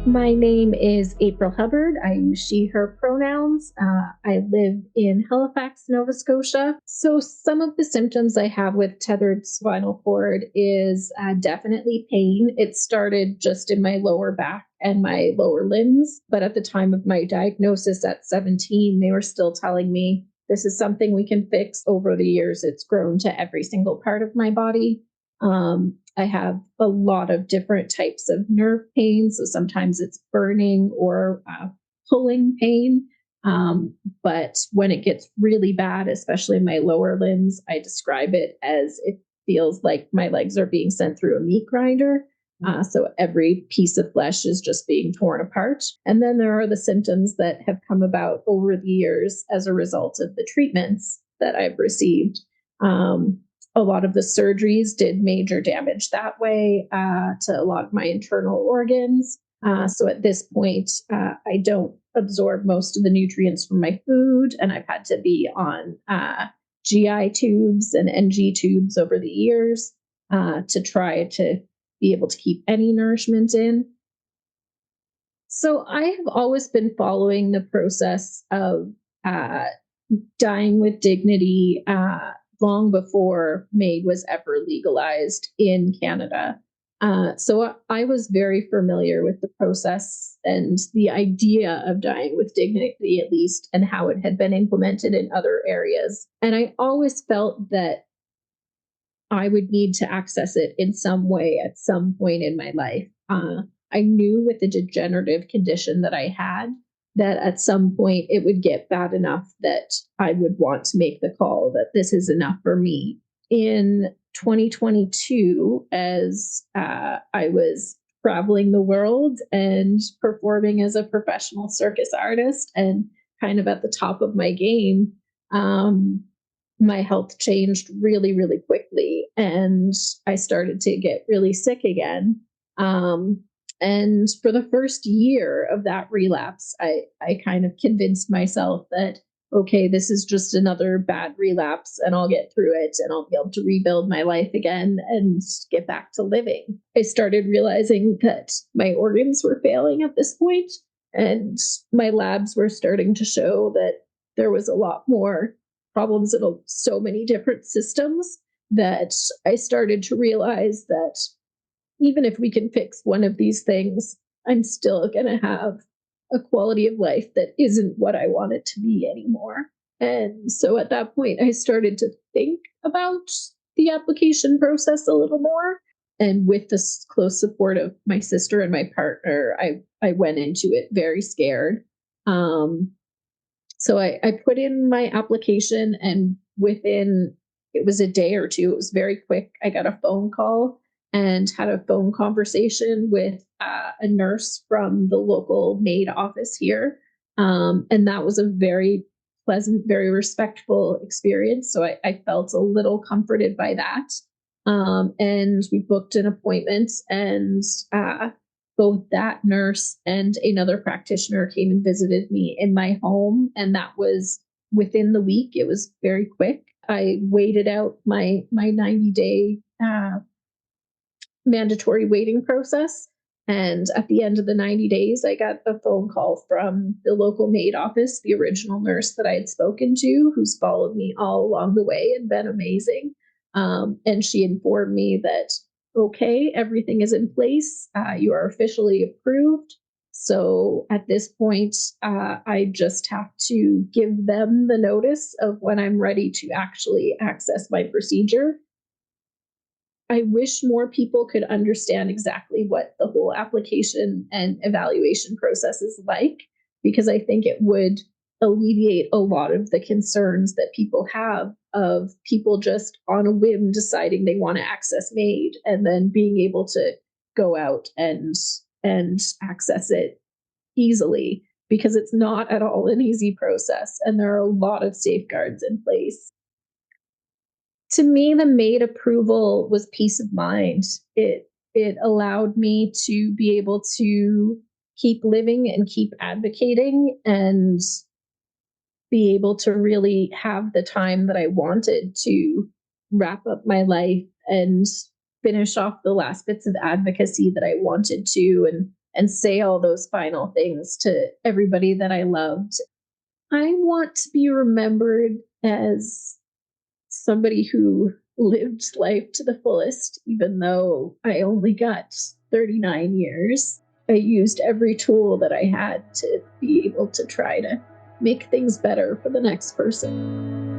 My name is April Hubbard. I use she, her pronouns. I live in Halifax, Nova Scotia. So, some of the symptoms I have with tethered spinal cord is definitely pain. It started just in my lower back and my lower limbs. But at the time of my diagnosis at 17, they were still telling me this is something we can fix. Over the years, it's grown to every single part of my body. I have a lot of different types of nerve pain. So sometimes it's burning or pulling pain. But when it gets really bad, especially in my lower limbs, I describe it as it feels like my legs are being sent through a meat grinder. So every piece of flesh is just being torn apart. And then there are the symptoms that have come about over the years as a result of the treatments that I've received. A lot of the surgeries did major damage that way to a lot of my internal organs. So at this point, I don't absorb most of the nutrients from my food, and I've had to be on GI tubes and NG tubes over the years to try to be able to keep any nourishment in. So I have always been following the process of uh, dying with dignity long before MAID was ever legalized in Canada. So I was very familiar with the process and the idea of dying with dignity, at least, and how it had been implemented in other areas. And I always felt that I would need to access it in some way at some point in my life. I knew with the degenerative condition that I had that at some point it would get bad enough that I would want to make the call that this is enough for me. In 2022, as I was traveling the world and performing as a professional circus artist and kind of at the top of my game, my health changed really, really quickly. And I started to get really sick again. And for the first year of that relapse, I kind of convinced myself that, okay, this is just another bad relapse and I'll get through it and I'll be able to rebuild my life again and get back to living. I started realizing that my organs were failing at this point, and my labs were starting to show that there was a lot more problems in so many different systems, that I started to realize that even if we can fix one of these things, I'm still going to have a quality of life that isn't what I want it to be anymore. And so at that point, I started to think about the application process a little more. And with the close support of my sister and my partner, I went into it very scared. So I put in my application, and within, it was a day or two, it was very quick. I got a phone call and had a phone conversation with a nurse from the local MAID office here. And that was a very pleasant, very respectful experience. So I felt a little comforted by that. And we booked an appointment, and both that nurse and another practitioner came and visited me in my home. And that was within the week. It was very quick. I waited out my 90-day mandatory waiting process. And at the end of the 90 days, I got a phone call from the local MAID office, the original nurse that I had spoken to, who's followed me all along the way and been amazing. And she informed me that, okay, everything is in place. You are officially approved. So at this point, I just have to give them the notice of when I'm ready to actually access my procedure. I wish more people could understand exactly what the whole application and evaluation process is like, because I think it would alleviate a lot of the concerns that people have of people just on a whim deciding they want to access MAID and then being able to go out and access it easily, because it's not at all an easy process and there are a lot of safeguards in place. To me, the MAID approval was peace of mind. It allowed me to be able to keep living and keep advocating and be able to really have the time that I wanted to wrap up my life and finish off the last bits of advocacy that I wanted to, and and say all those final things to everybody that I loved. I want to be remembered as somebody who lived life to the fullest, even though I only got 39 years. I used every tool that I had to be able to try to make things better for the next person.